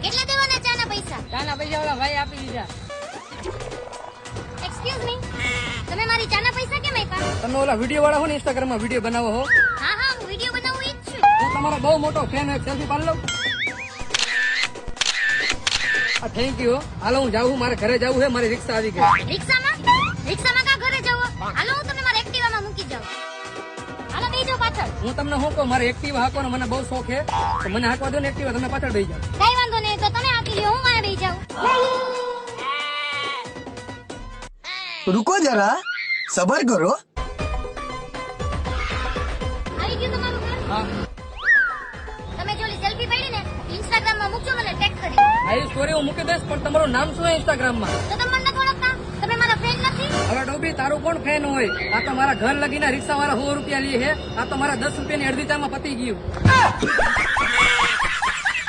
કેટલા દેવાના ચાના પૈસા? ચાના પૈસા ઓલા ભાઈ આપી દીધા. એક્સક્યુઝ મી, તમે મારી ચાના પૈસા કેમ આપ્યા? તમે ઓલા વિડીયો વાળા હો ને, ઇન્સ્ટાગ્રામ માં વિડીયો બનાવો હો. હા હા, હું વિડીયો બનાવું ઈ જ છું. હું તમારો બહુ મોટો ફેન, એક સેલ્ફી પાડી લઉં. Thank you. હાલો હું જાઉં, મારે ઘરે જવું છે, મારી રિક્ષા આવી ગઈ. રિક્ષામાં કા ઘરે જવું? હાલો હું તમને મારા એક્ટિવામાં મૂકી જાઉં. હાલો બેસજો પાછળ. હું તમને શું કહું, મારે એક્ટિવા હાંકવાનો મને બહુ શોખ છે, તો મને હાંકવા દો ને એક્ટિવા, તમે પાછળ બેસી જાઓ. કઈ વાંધો નહીં, તો તમે આકી લ્યો, હું વાળે બેસી જાઉં. रुको जरा सबर करो. આવી ગયું તમારું ઘર? હા તમે જો ઓલી સેલ્ફી પાડી ને ઇન્સ્ટાગ્રામમાં મૂકજો, મને ટેગ કરી. આ સ્ટોરી હું મૂકી દઈશ, પણ તમારું નામ શું છે ઇન્સ્ટાગ્રામ માં? તો તમે મને નથી ઓળખતા? તમે મારા ફ્રેન્ડ નથી? હવે ડોબી તારું કોણ ફેન હોય? આ તો મારા ઘર લગીને રિક્ષા વાળા 100 રૂપિયા લે છે, આ તો મારા 10 રૂપિયાની અડધી ચામાં પતી ગયું.